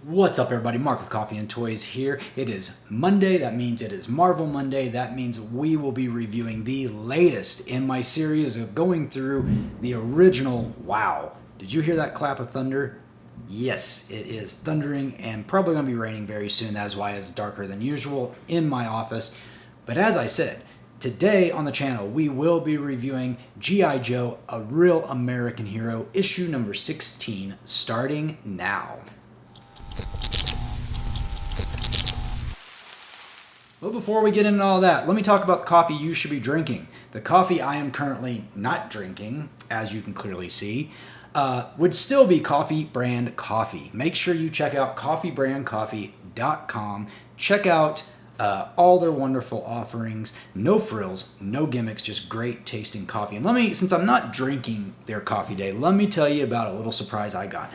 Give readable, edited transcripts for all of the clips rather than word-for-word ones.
What's up, everybody? Mark with Coffee and Toys here. It is Monday. That means it is Marvel Monday. That means we will be reviewing the latest in my series of going through the original. Wow. Did you hear that clap of thunder? Yes, it is thundering and probably going to be raining very soon. That is why it's darker than usual in my office. But as I said, today on the channel, we will be reviewing G.I. Joe, A Real American Hero, issue number 16, starting now. Well, before we get into all that, let me talk about the coffee you should be drinking. The coffee I am currently not drinking, as you can clearly see, would still be Coffee Brand Coffee. Make sure you check out coffeebrandcoffee.com. Check out all their wonderful offerings. No frills, no gimmicks, just great tasting coffee. And since I'm not drinking their coffee today, let me tell you about a little surprise I got.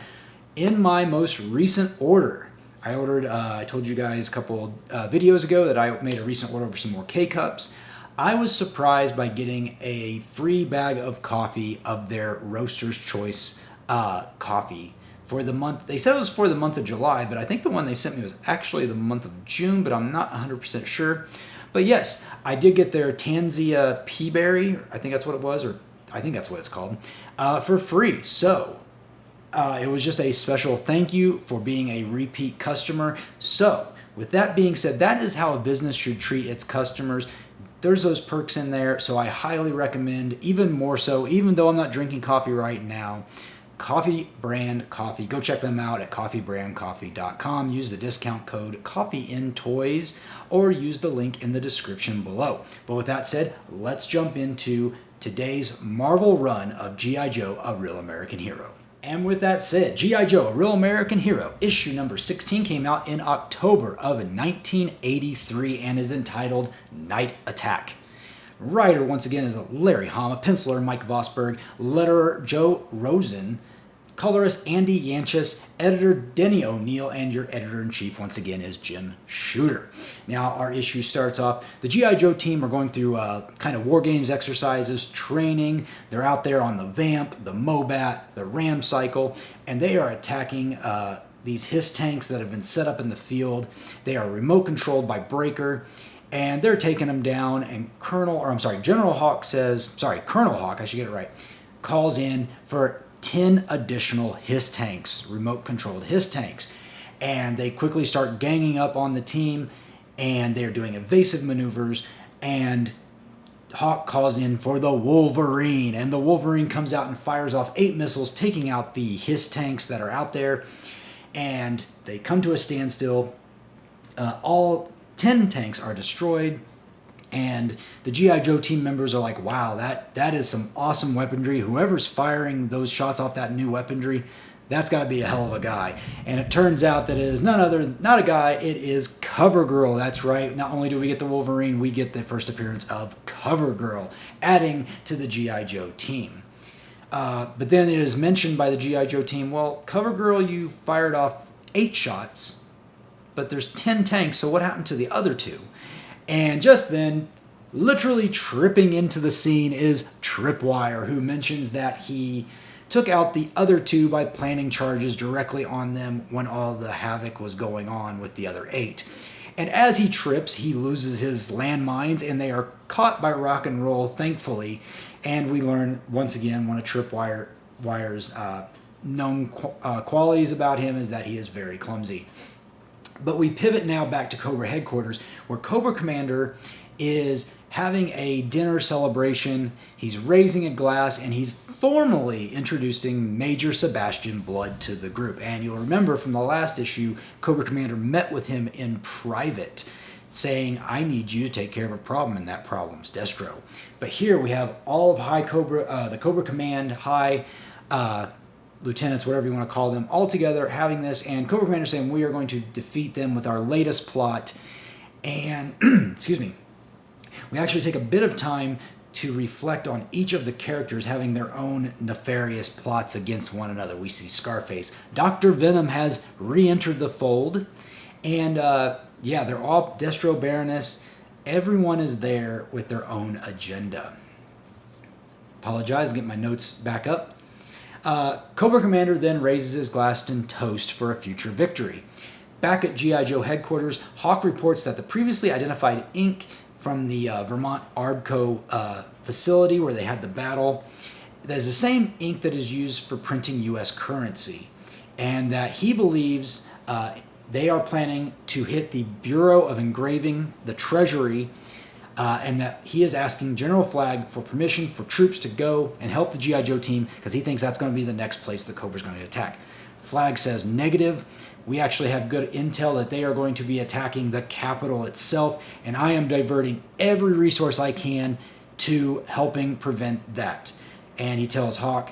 In my most recent order, I told you guys a couple videos ago that I made a recent order for some more K-Cups. I was surprised by getting a free bag of coffee of their Roaster's Choice coffee for the month. They said it was for the month of July, but I think the one they sent me was actually the month of June, but I'm not 100% sure. But yes, I did get their Tanzia Pea Berry, I think that's what it was, or I think that's what it's called, for free. So it was just a special thank you for being a repeat customer. So with that being said, that is how a business should treat its customers. There's those perks in there, so I highly recommend, even more so, even though I'm not drinking coffee right now, Coffee Brand Coffee. Go check them out at coffeebrandcoffee.com. Use the discount code Coffee&Toys or use the link in the description below. But with that said, let's jump into today's Marvel run of G.I. Joe, A Real American Hero. And with that said, G.I. Joe, A Real American Hero, issue number 16 came out in October of 1983 and is entitled Night Attack. Writer, once again, is Larry Hama, penciler Mike Vosberg, letterer Joe Rosen, colorist Andy Yanchus, editor Denny O'Neil, and your editor-in-chief, once again, is Jim Shooter. Now, our issue starts off, the G.I. Joe team are going through kind of war games exercises, training. They're out there on the Vamp, the Mobat, the Ram Cycle, and they are attacking these HISS tanks that have been set up in the field. They are remote controlled by Breaker, and they're taking them down, and Colonel Hawk, I should get it right, calls in for 10 additional HISS tanks, remote-controlled HISS tanks. And they quickly start ganging up on the team, and they're doing evasive maneuvers, and Hawk calls in for the Wolverine, and the Wolverine comes out and fires off 8 missiles, taking out the HISS tanks that are out there, and they come to a standstill. All 10 tanks are destroyed, and the G.I. Joe team members are like, wow, that is some awesome weaponry. Whoever's firing those shots off that new weaponry, that's got to be a hell of a guy. And it turns out that it is not a guy, it is CoverGirl. That's right. Not only do we get the Wolverine, we get the first appearance of CoverGirl, adding to the G.I. Joe team. But then it is mentioned by the G.I. Joe team, well, CoverGirl, you fired off 8 shots, but there's 10 tanks, so what happened to the other 2? And just then, literally tripping into the scene is Tripwire, who mentions that he took out the other 2 by planting charges directly on them when all the havoc was going on with the other 8. And as he trips, he loses his landmines, and they are caught by Rock and Roll, thankfully. And we learn, once again, one of Tripwire's known qualities about him is that he is very clumsy. But we pivot now back to Cobra headquarters, where Cobra Commander is having a dinner celebration. He's raising a glass, and he's formally introducing Major Sebastian Blood to the group. And you'll remember from the last issue, Cobra Commander met with him in private, saying, I need you to take care of a problem, and that problem's Destro. But here we have all of the Cobra Command, High lieutenants, whatever you want to call them, all together having this, and Cobra Commander saying we are going to defeat them with our latest plot. And excuse me, we actually take a bit of time to reflect on each of the characters having their own nefarious plots against one another. We see Scarface. Dr. Venom has re-entered the fold, and yeah, they're all Destro, Baroness. Everyone is there with their own agenda. Apologize, get my notes back up. Cobra Commander then raises his glass in toast for a future victory. Back at G.I. Joe headquarters, Hawk reports that the previously identified ink from the Vermont Arbco facility where they had the battle is the same ink that is used for printing U.S. currency, and that he believes they are planning to hit the Bureau of Engraving, the Treasury, and that he is asking General Flagg for permission for troops to go and help the G.I. Joe team because he thinks that's going to be the next place the Cobra's going to attack. Flagg says negative. We actually have good intel that they are going to be attacking the Capitol itself, and I am diverting every resource I can to helping prevent that. And he tells Hawk,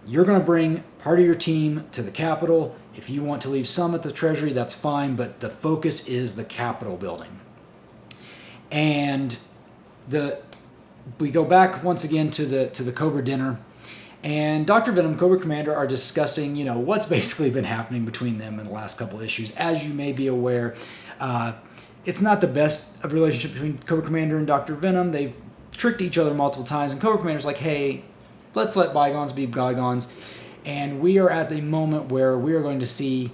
you're going to bring part of your team to the Capitol. If you want to leave some at the Treasury, that's fine, but the focus is the Capitol building. And we go back once again to the Cobra dinner, and Dr. Venom, Cobra Commander are discussing, what's basically been happening between them in the last couple issues. As you may be aware, it's not the best of relationship between Cobra Commander and Dr. Venom. They've tricked each other multiple times, and Cobra Commander's like, hey, let's let bygones be bygones. And we are at the moment where we are going to see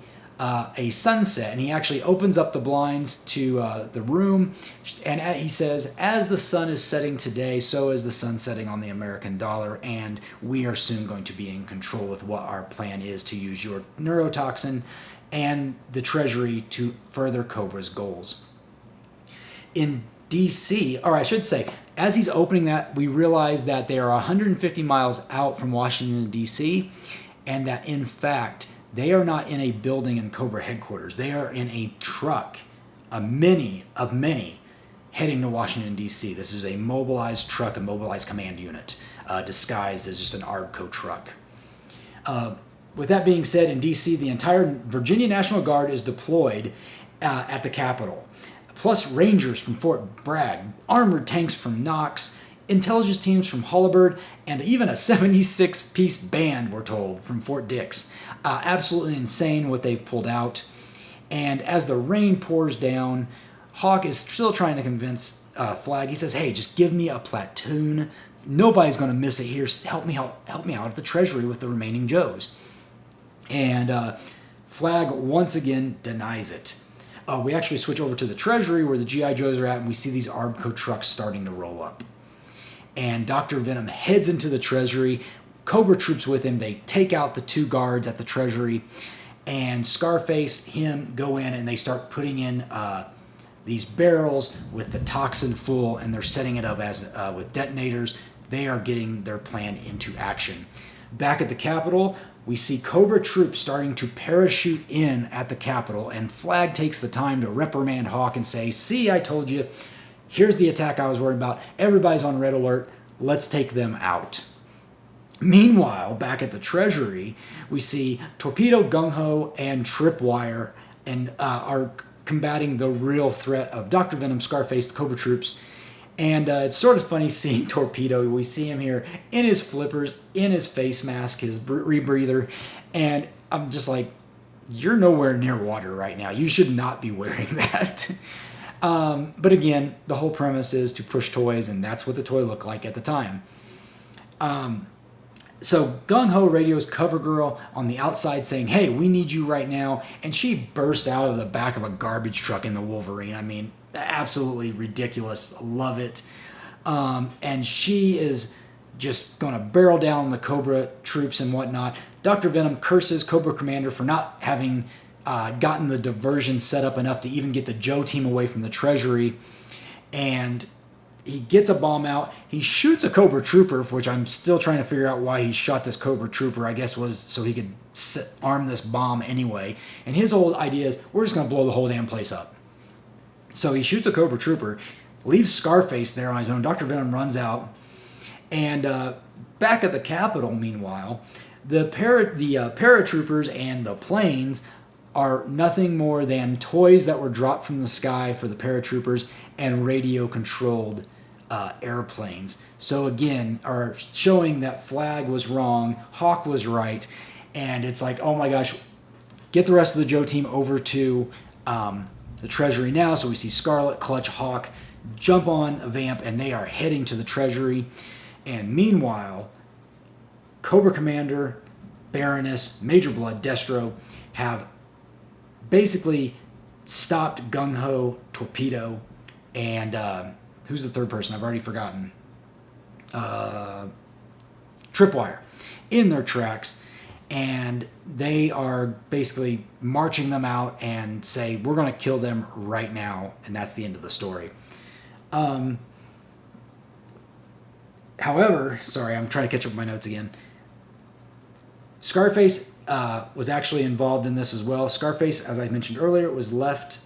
a sunset, and he actually opens up the blinds to the room, and he says, as the sun is setting today, so is the sun setting on the American dollar, and we are soon going to be in control with what our plan is to use your neurotoxin and the Treasury to further Cobra's goals. In DC, or I should say, as he's opening that, we realize that they are 150 miles out from Washington, D.C., and that, in fact, they are not in a building in Cobra headquarters. They are in a truck, a many of many, heading to Washington, D.C. This is a mobilized truck, a mobilized command unit, disguised as just an ARBCO truck. With that being said, in D.C., the entire Virginia National Guard is deployed at the Capitol, plus Rangers from Fort Bragg, armored tanks from Knox, intelligence teams from Holabird, and even a 76-piece band, we're told, from Fort Dix. Absolutely insane what they've pulled out. And as the rain pours down, Hawk is still trying to convince Flagg. He says, hey, just give me a platoon. Nobody's going to miss it here. Help me out at the Treasury with the remaining Joes. And Flagg once again denies it. We actually switch over to the Treasury where the G.I. Joes are at, and we see these ARBCO trucks starting to roll up. And Dr. Venom heads into the Treasury. Cobra troops with him. They take out the two guards at the Treasury, and Scarface, him, go in, and they start putting in these barrels with the toxin full, and they're setting it up as with detonators. They are getting their plan into action. Back at the Capitol, we see Cobra troops starting to parachute in at the Capitol, and Flagg takes the time to reprimand Hawk and say, see, I told you, here's the attack I was worried about. Everybody's on red alert. Let's take them out. Meanwhile, back at the Treasury, we see Torpedo, Gung-Ho, and Tripwire and are combating the real threat of Dr. Venom, Scarface, Cobra troops. And it's sort of funny seeing Torpedo. We see him here in his flippers, in his face mask, his rebreather, and I'm just like, you're nowhere near water right now. You should not be wearing that. But again, the whole premise is to push toys, and that's what the toy looked like at the time. So Gung-Ho radios CoverGirl on the outside saying, hey, we need you right now. And she burst out of the back of a garbage truck in the Wolverine. I mean, absolutely ridiculous. Love it. And she is just going to barrel down the Cobra troops and whatnot. Dr. Venom curses Cobra Commander for not having gotten the diversion set up enough to even get the Joe team away from the Treasury. And he gets a bomb out. He shoots a Cobra Trooper, which I'm still trying to figure out why he shot this Cobra Trooper. I guess was so he could arm this bomb anyway. And his whole idea is, we're just going to blow the whole damn place up. So he shoots a Cobra Trooper, leaves Scarface there on his own. Dr. Venom runs out. And back at the Capitol, meanwhile, the paratroopers and the planes are nothing more than toys that were dropped from the sky for the paratroopers and radio-controlled airplanes. So again, are showing that Flagg was wrong, Hawk was right, and it's like, oh my gosh, get the rest of the Joe team over to the Treasury now. So we see Scarlet, Clutch, Hawk jump on a Vamp, and they are heading to the Treasury. And meanwhile, Cobra Commander, Baroness, Major Blood, Destro have basically stopped Gung-Ho, Torpedo, and who's the third person? I've already forgotten. Tripwire in their tracks, and they are basically marching them out and say, we're going to kill them right now, and that's the end of the story. However, sorry, I'm trying to catch up with my notes again. Scarface was actually involved in this as well. Scarface, as I mentioned earlier, was left...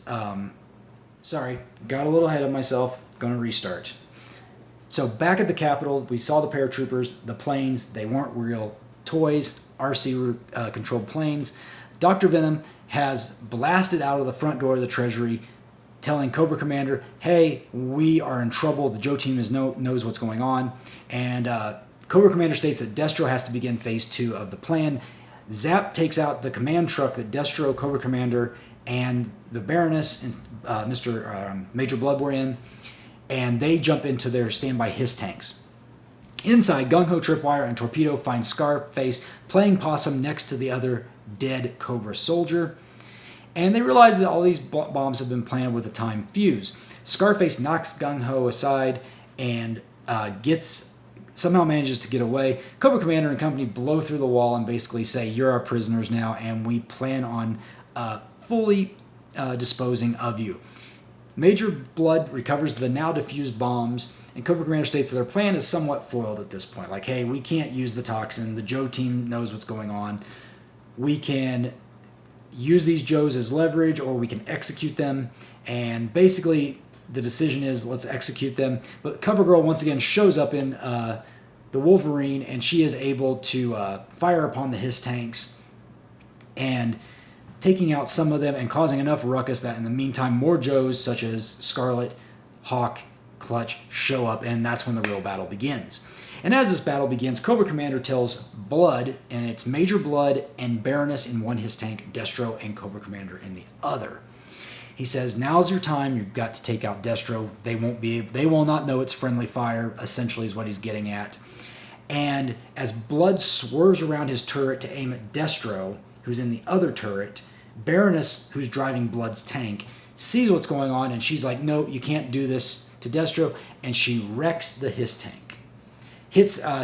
sorry, got a little ahead of myself. Going to restart. So back at the Capitol, we saw the paratroopers, the planes. They weren't real toys, RC-controlled planes. Dr. Venom has blasted out of the front door of the Treasury, telling Cobra Commander, hey, we are in trouble. The Joe team knows what's going on. And Cobra Commander states that Destro has to begin phase 2 of the plan. Zap takes out the command truck that Destro, Cobra Commander, and the Baroness and Major Blood were in, and they jump into their standby HISS tanks. Inside, Gung-Ho, Tripwire, and Torpedo find Scarface playing possum next to the other dead Cobra soldier, and they realize that all these bombs have been planted with a time fuse. Scarface knocks Gung-Ho aside and somehow manages to get away. Cobra Commander and company blow through the wall and basically say, you're our prisoners now, and we plan on fully disposing of you. Major Blood recovers the now defused bombs, and Cobra Commander states that their plan is somewhat foiled at this point. Like, hey, we can't use the toxin. The Joe team knows what's going on. We can use these Joes as leverage, or we can execute them. And basically, the decision is, let's execute them. But CoverGirl once again shows up in the Wolverine, and she is able to fire upon the HISS tanks and taking out some of them and causing enough ruckus that in the meantime more Joes such as Scarlet, Hawk, Clutch show up, and that's when the real battle begins. And as this battle begins, Cobra Commander tells Blood, and it's Major Blood and Baroness in one HISS tank, Destro and Cobra Commander in the other. He says, now's your time, you've got to take out Destro. They will not know it's friendly fire, essentially is what he's getting at. And as Blood swerves around his turret to aim at Destro, who's in the other turret, Baroness, who's driving Blood's tank, sees what's going on, and she's like, no, you can't do this to Destro, and she wrecks the HISS tank.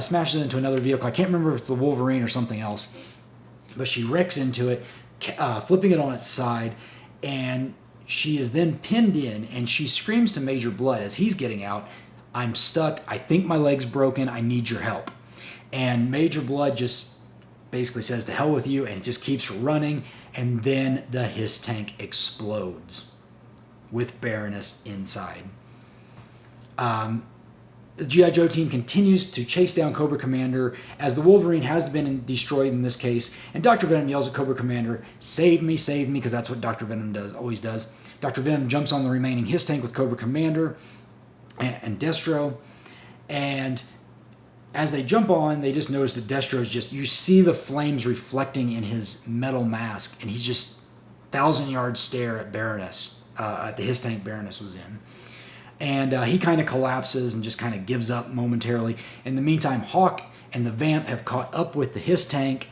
Smashes into another vehicle. I can't remember if it's the Wolverine or something else, but she wrecks into it, flipping it on its side, and she is then pinned in, and she screams to Major Blood as he's getting out, I'm stuck, I think my leg's broken, I need your help. And Major Blood just basically says, to hell with you, and it just keeps running, and then the HISS tank explodes with Baroness inside. The G.I. Joe team continues to chase down Cobra Commander as the Wolverine has been destroyed in this case, and Dr. Venom yells at Cobra Commander, save me, because that's what Dr. Venom always does. Dr. Venom jumps on the remaining HISS tank with Cobra Commander and Destro, and as they jump on, they just notice that Destro's you see the flames reflecting in his metal mask, and he's just 1,000-yard stare at Baroness, at the HISS tank Baroness was in. And he kind of collapses and just kind of gives up momentarily. In the meantime, Hawk and the Vamp have caught up with the HISS tank,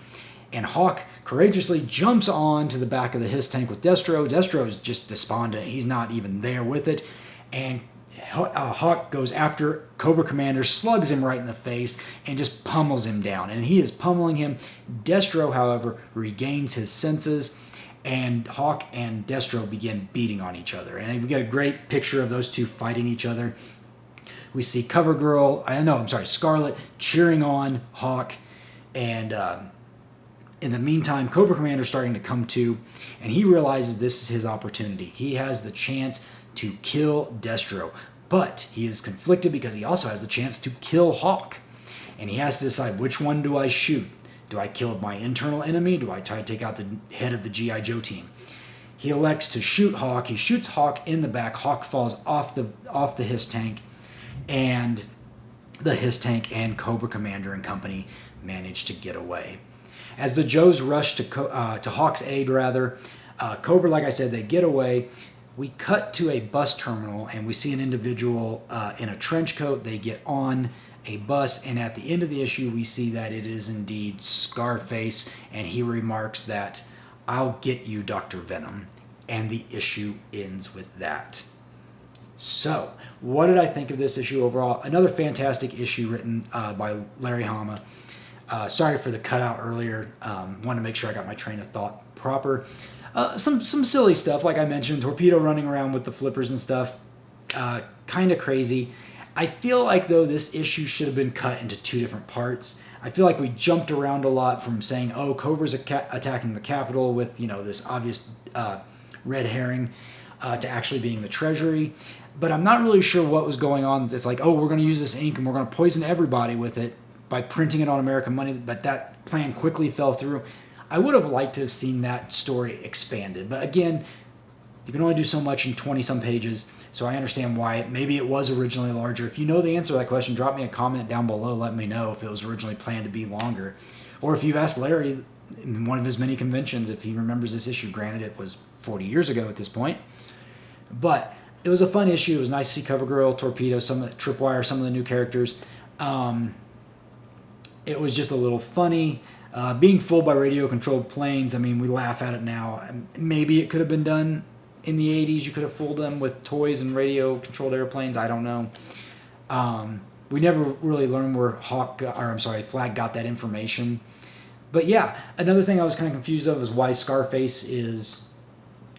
and Hawk courageously jumps on to the back of the HISS tank with Destro. Destro's just despondent. He's not even there with it. And Hawk goes after Cobra Commander, slugs him right in the face, and just pummels him down. And he is pummeling him. Destro, however, regains his senses, and Hawk and Destro begin beating on each other. And we get a great picture of those two fighting each other. We see Scarlet cheering on Hawk, and in the meantime, Cobra Commander starting to come to, and he realizes this is his opportunity. He has the chance to kill Destro, but he is conflicted because he also has the chance to kill Hawk, and he has to decide, which one do I shoot? Do I kill my internal enemy? Do I try to take out the head of the G.I. Joe team? He elects to shoot Hawk. He shoots Hawk in the back. Hawk falls off the HISS tank, and the HISS tank and Cobra Commander and company manage to get away. As the Joes rush to Hawk's aid, Cobra, like I said, they get away. We cut to a bus terminal, and we see an individual in a trench coat. They get on a bus, and at the end of the issue we see that it is indeed Scarface, and he remarks that, "I'll get you, Dr. Venom," and the issue ends with that. So, what did I think of this issue overall? Another fantastic issue written by Larry Hama. Sorry for the cutout earlier. Want to make sure I got my train of thought proper. Some silly stuff, like I mentioned, Torpedo running around with the flippers and stuff. Kind of crazy. I feel like, though, this issue should have been cut into 2 different parts. I feel like we jumped around a lot from saying, oh, Cobra's attacking the Capitol with, this obvious red herring to actually being the Treasury. But I'm not really sure what was going on. It's like, oh, we're going to use this ink and we're going to poison everybody with it by printing it on American money. But that plan quickly fell through. I would have liked to have seen that story expanded. But again, you can only do so much in 20-some pages. So I understand why maybe it was originally larger. If you know the answer to that question, drop me a comment down below. Let me know if it was originally planned to be longer. Or if you've asked Larry in one of his many conventions if he remembers this issue. Granted, it was 40 years ago at this point. But it was a fun issue. It was nice to see CoverGirl, Torpedo, some of the Tripwire, some of the new characters. It was just a little funny. Being fooled by radio-controlled planes, I mean, we laugh at it now. Maybe it could have been done in the 80s. You could have fooled them with toys and radio-controlled airplanes. I don't know. We never really learned where Flag got that information. But yeah, another thing I was kind of confused of is why Scarface is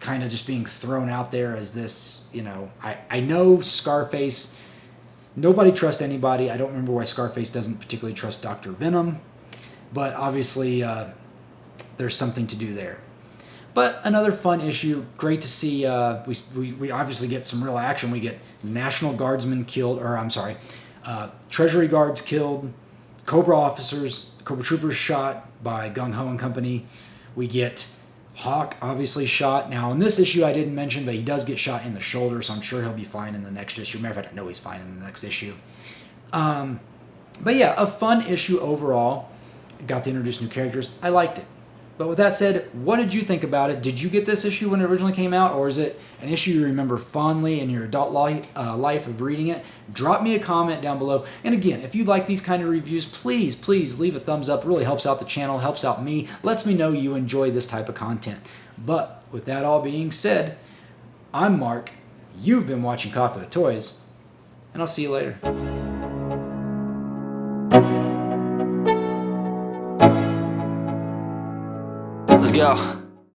kind of just being thrown out there as this, I know Scarface, nobody trusts anybody. I don't remember why Scarface doesn't particularly trust Dr. Venom, but obviously there's something to do there. But another fun issue, great to see, we obviously get some real action. We get National Guardsmen killed, Treasury guards killed, Cobra troopers shot by Gung Ho and company. We get Hawk obviously shot. Now in this issue I didn't mention, but he does get shot in the shoulder, so I'm sure he'll be fine in the next issue. Matter of fact, I know he's fine in the next issue. But yeah, a fun issue overall. Got to introduce new characters. I liked it. But with that said, what did you think about it? Did you get this issue when it originally came out, or is it an issue you remember fondly in your adult life of reading it? Drop me a comment down below. And again, if you like these kind of reviews, please leave a thumbs up. It really helps out the channel, helps out me, lets me know you enjoy this type of content. But with that all being said, I'm Mark. You've been watching Coffee with Toys, and I'll see you later. Let's go.